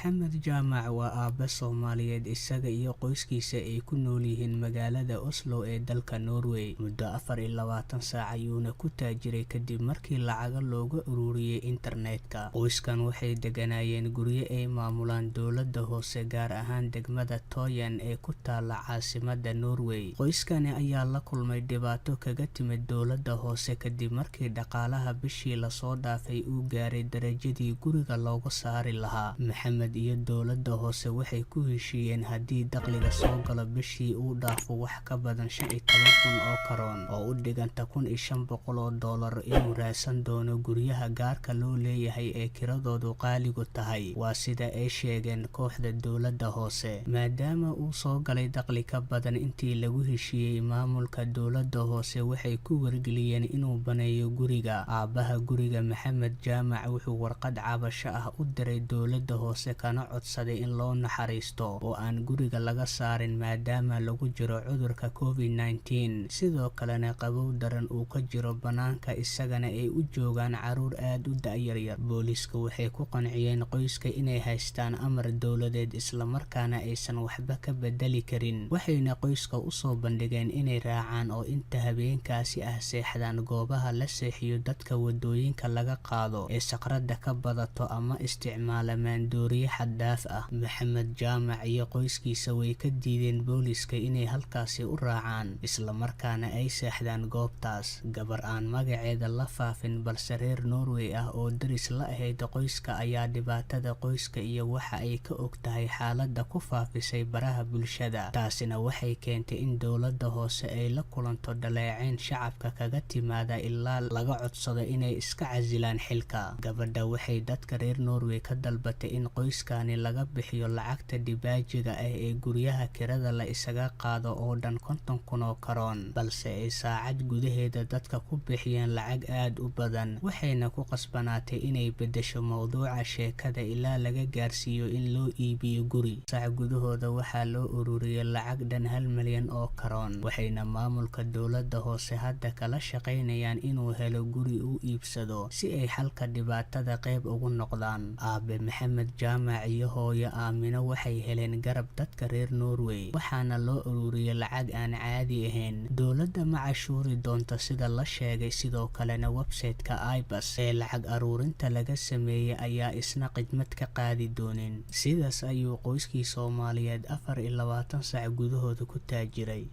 Maxamed Jaamac waa aabe Soomaaliyeed isaga iyo qoyskiisa ay ku nool yihiin magaalada Oslo ee dalka Norway. Muddo 24 saac ayuuna ku taajiray kadib markii lacaga looga ururiyay internetka. Qoyskan waxay deganayeen guryo ay maamulaan dowladda hoose gaar ahaan degmada Taajiray ee ku taala caasimadda Norway. Qoyskani ayaa la kulmay dhibaato kaga timid dowladda hoose kadib markii dhaqaalaha bishii la soo dhaafay uu gaaray darajadii guriga looga saari lahaa. Maxamed iyo dowladda hoose waxay ku heshiiyeen haddii dakhliga soo galo bishii uu dhaafo wax ka badan 15,000 oo karoon oo u dhiganta $1,500 inuu raadsan doono guryaha gaarka loo leeyahay ee kiradoodu qaaligu tahay. Waa sida ay sheegeen kooxda dowladda hoose. Maadaama uu soo galay dakhli ka badan intii lagu heshiiyey, maamulka dowladda hoose waxay ku wargeliyeen inuu baneeyo guriga. Aabaha guriga Maxamed Jaamac wuxuu warqad cabasho ah u diray dowladda hoose kana codsaday in loo naxariisto oo aan guriga laga saarin maadaama lagu jiro cudurka COVID-19, sidoo kalena qabow daran uu ka jiro banaanka isagana ay u joogaan caruur aad u da'yar. Booliiska waxay ku qanciyeen qoyska inay haystaan amar dowladeed isla markaana aysan waxba ka bedeli karin, waxayna qoyska u soo bandhigeen inay raacaan oo inta habeenkaasi ah seexdaan goobaha la seexiyo dadka wadooyinka laga qaado ee sakrada ka badato ama isticmaala maandooriye xad dhaaf ah. Maxamed Jaamac iyo qoyskiisa way ka diideen booliiska inay halkaasi u raacaan isla markaana ay seexdaan goobtaas. Gabar aan magaceeda la faafin balse reer Norway ah oo daris la ahayd qoyska ayaa dhibaatada qoyska iyo waxa ay ka og tahay xaaladda ku faafisay baraha bulshada. Taasina waxay keentay in dowladda hoose ay la kulanto dhaleecayn shacabka kaga timaada ilaa laga codsado inay iska casilaan xilka. Gabadha waxay dadka reer Norway ka dalbatay in qoyskani laga bixiyo lacagta dibaajiga ah ee guryaha kirada la isaga qaado oo dhan 50,000 oo karoon, balse ay saacad gudaheeda dadka ku bixiyeen lacag aad u badan, waxayna ku qasbanaatay inay bedesho mowduuca sheekada ilaa laga gaarsiiyo in loo iibiyo guri. Saac gudahooda waxaa loo ururiyay lacag dhan 1 milyan oo karoon, waxayna maamulka dowladda hoose hadda kala shaqaynayaan inuu helo guri uu iibsado si ay xalka dhibaatada qayb ugu noqdaan. Aabe Maxamed Jaamac iyo hooyo Aamino waxay heleen garab dadka reer Norway, waxaana loo ururiyay lacag aan caadi ahayn. Dowladda ma cashuuri doonto sida la sheegay, sidoo kalena website-ka ibas ee lacag aruurinta laga sameeyay ayaa isna khidmad ka qaadi doonin. Sidaas ayuu qoyskii Soomaaliyeed 24 saac gudahooda ku taajiray.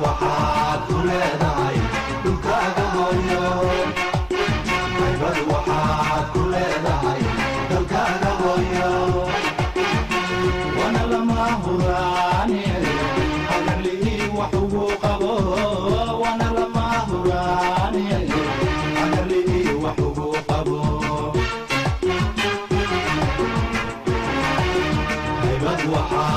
waxaad ku leedahay dhulkaaga hooyo, waxaad ku leedahay dhulkaaga hooyo, wana lama huraani agarlihii wax ugu qabo, wana lama huraani agarlihii wax ugu qabo. waxaad